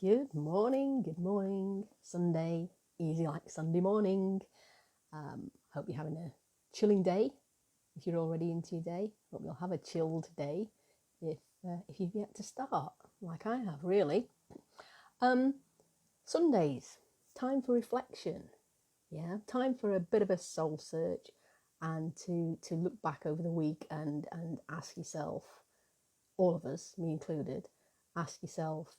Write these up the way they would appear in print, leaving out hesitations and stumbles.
Good morning, Sunday, easy like Sunday morning. Hope you're having a chilling day. If you're already into your day, hope you'll have a chilled day if you've yet to start, like I have, really. Sundays, time for reflection, time for a bit of a soul search and to look back over the week and ask yourself, all of us, me included, ask yourself,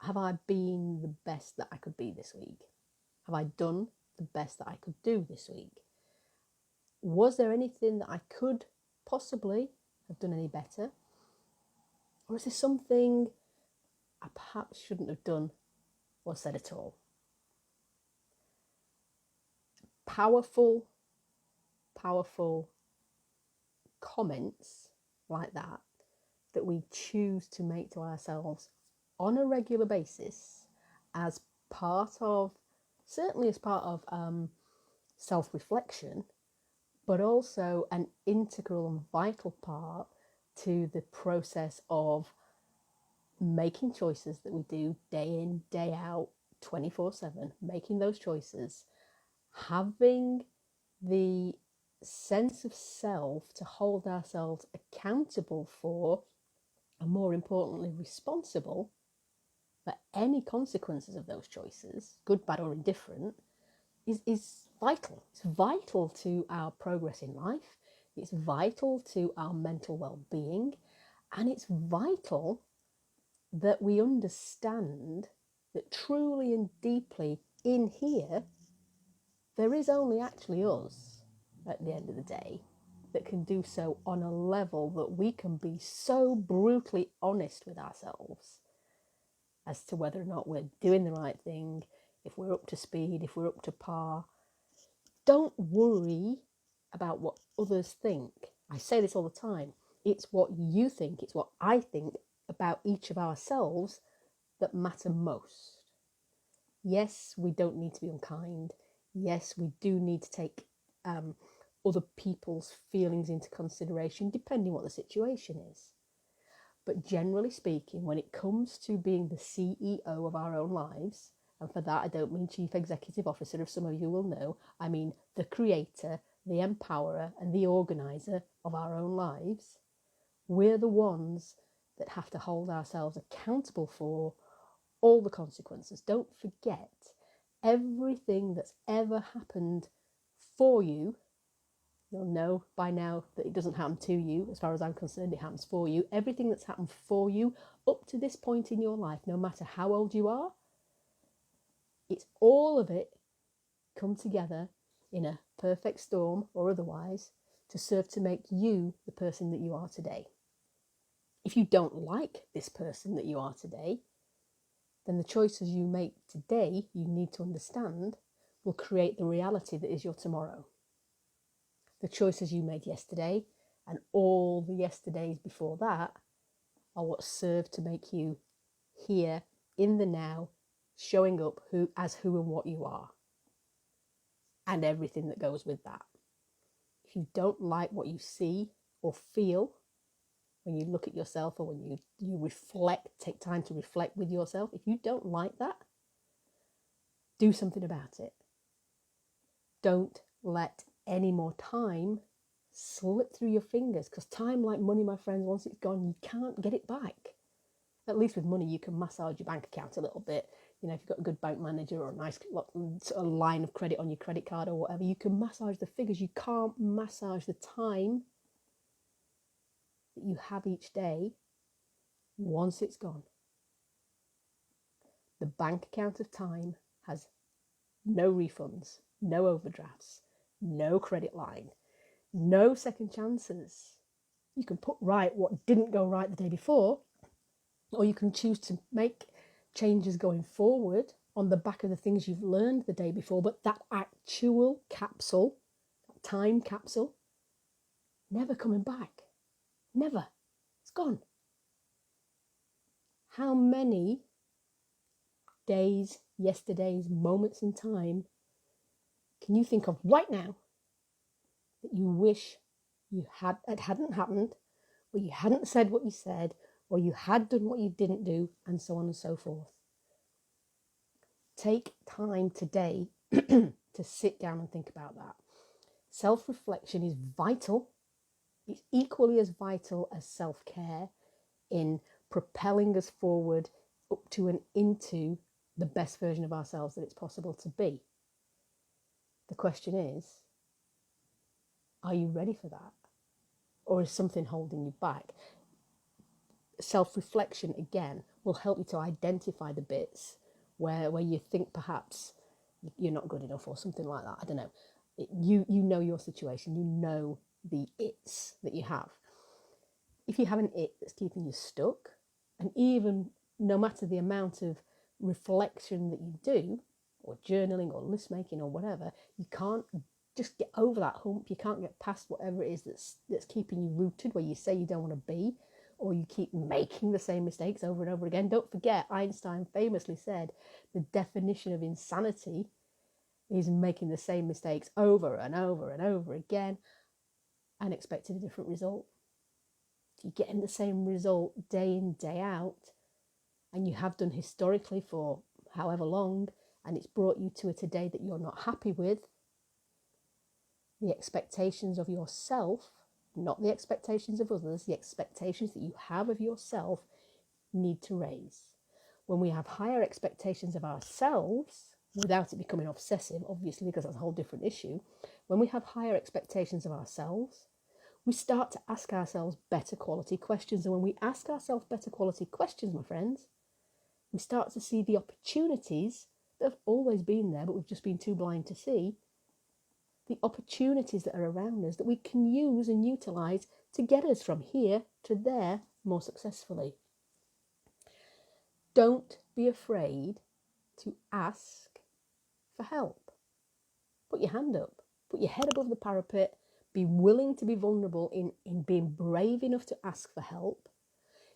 have I been the best that I could be this week? Have I done the best that I could do this week? Was there anything that I could possibly have done any better? Or is there something I perhaps shouldn't have done or said at all? Powerful comments like that we choose to make to ourselves on a regular basis as part of, certainly as part of self-reflection, but also an integral and vital part to the process of making choices that we do day in, day out, 24/7, making those choices, having the sense of self to hold ourselves accountable for, and more importantly, responsible for any consequences of those choices, good, bad, or indifferent, is vital. It's vital to our progress in life. It's vital to our mental well-being. And it's vital that we understand that truly and deeply in here, there is only actually us at the end of the day that can do so on a level that we can be so brutally honest with ourselves as to whether or not we're doing the right thing, if we're up to speed, if we're up to par. Don't worry about what others think. I say this all the time. It's what you think, it's what I think about each of ourselves that matter most. Yes, we don't need to be unkind. Yes, we do need to take other people's feelings into consideration, depending what the situation is. But generally speaking, when it comes to being the CEO of our own lives, and for that I don't mean Chief Executive Officer, if some of you will know, I mean the creator, the empowerer, and the organiser of our own lives, we're the ones that have to hold ourselves accountable for all the consequences. Don't forget, everything that's ever happened for you, you'll know by now that it doesn't happen to you. As far as I'm concerned, it happens for you. Everything that's happened for you up to this point in your life, no matter how old you are, it's all of it come together in a perfect storm or otherwise to serve to make you the person that you are today. If you don't like this person that you are today, then the choices you make today, you need to understand, will create the reality that is your tomorrow. The choices you made yesterday and all the yesterdays before that are what serve to make you here in the now, showing up who and what you are, and everything that goes with that. If you don't like what you see or feel when you look at yourself, or when you reflect, take time to reflect with yourself, if you don't like that, do something about it. Don't let any more time slip through your fingers, because time, like money, my friends, once it's gone, you can't get it back. At least with money, you can massage your bank account a little bit. You know, if you've got a good bank manager or a nice sort of line of credit on your credit card or whatever, you can massage the figures. You can't massage the time that you have each day once it's gone. The bank account of time has no refunds, no overdrafts, no credit line, no second chances. You can put right what didn't go right the day before, or you can choose to make changes going forward on the back of the things you've learned the day before. But that actual capsule, that time capsule, never coming back. Never. It's gone. How many days, yesterdays, moments in time can you think of right now that you wish it hadn't happened, or you hadn't said what you said, or you had done what you didn't do, and so on and so forth? Take time today to sit down and think about that. Self-reflection is vital. It's equally as vital as self-care in propelling us forward up to and into the best version of ourselves that it's possible to be. The question is, are you ready for that? Or is something holding you back? Self-reflection, again, will help you to identify the bits where you think perhaps you're not good enough or something like that. I don't know. You know your situation. You know the it's that you have. If you have an it that's keeping you stuck, and even no matter the amount of reflection that you do, or journaling or list making or whatever, you can't just get over that hump. You can't get past whatever it is that's keeping you rooted, where you say you don't want to be, or you keep making the same mistakes over and over again. Don't forget, Einstein famously said the definition of insanity is making the same mistakes over and over and over again and expecting a different result. If you're getting the same result day in, day out, and you have done historically for however long, and it's brought you to a today that you're not happy with, the expectations of yourself, not the expectations of others, the expectations that you have of yourself need to raise. When we have higher expectations of ourselves, without it becoming obsessive, obviously, because that's a whole different issue, when we have higher expectations of ourselves, we start to ask ourselves better quality questions. And when we ask ourselves better quality questions, my friends, we start to see the opportunities that have always been there, but we've just been too blind to see, the opportunities that are around us that we can use and utilise to get us from here to there more successfully. Don't be afraid to ask for help. Put your hand up, put your head above the parapet, be willing to be vulnerable in being brave enough to ask for help.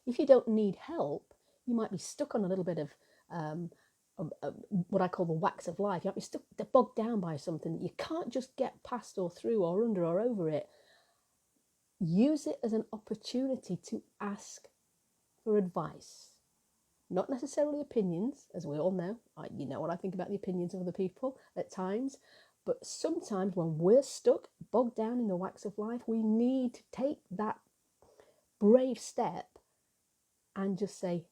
If you don't need help, you might be stuck on a little bit of what I call the wax of life. You might be stuck, bogged down by something that you can't just get past or through or under or over it. Use it as an opportunity to ask for advice. Not necessarily opinions, as we all know. You know what I think about the opinions of other people at times. But sometimes when we're stuck, bogged down in the wax of life, we need to take that brave step and just say,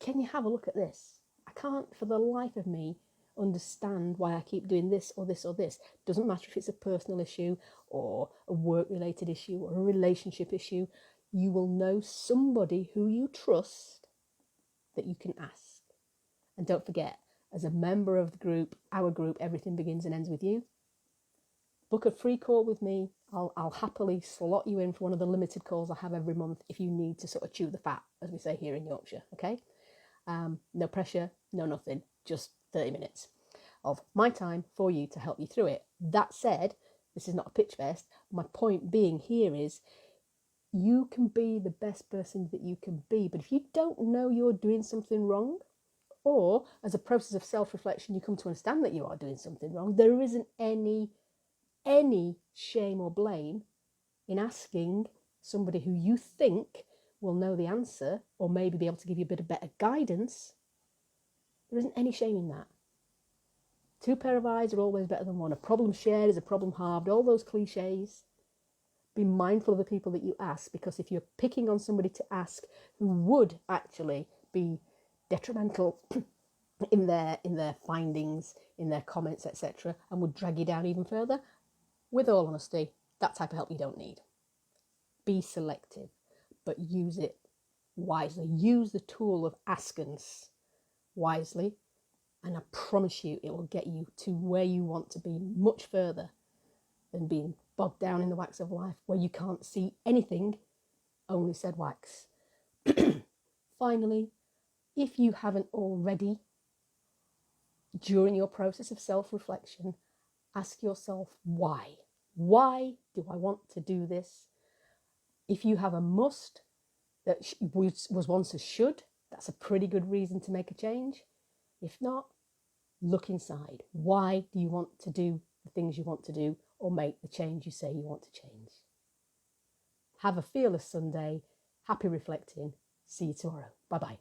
can you have a look at this? I can't for the life of me understand why I keep doing this or this or this. Doesn't matter if it's a personal issue or a work-related issue or a relationship issue. You will know somebody who you trust that you can ask. And don't forget, as a member of the group, our group, everything begins and ends with you. Book a free call with me. I'll happily slot you in for one of the limited calls I have every month if you need to sort of chew the fat, as we say here in Yorkshire, okay? No pressure, no nothing, just 30 minutes of my time for you to help you through it. That said, this is not a pitch fest. My point being here is you can be the best person that you can be, but if you don't know you're doing something wrong, or as a process of self-reflection you come to understand that you are doing something wrong, there isn't any shame or blame in asking somebody who you think will know the answer or maybe be able to give you a bit of better guidance. There isn't any shame in that. Two pair of eyes are always better than one. A problem shared is a problem halved. All those cliches. Be mindful of the people that you ask, because if you're picking on somebody to ask who would actually be detrimental in their findings, in their comments, etc., and would drag you down even further, with all honesty, that type of help you don't need. Be selective, but use it wisely. Use the tool of askance wisely, and I promise you it will get you to where you want to be much further than being bogged down in the wax of life where you can't see anything, only said wax. Finally, if you haven't already, during your process of self-reflection, ask yourself why. Why do I want to do this? If you have a must that was once a should, that's a pretty good reason to make a change. If not, look inside. Why do you want to do the things you want to do or make the change you say you want to change? Have a fearless Sunday. Happy reflecting. See you tomorrow. Bye-bye.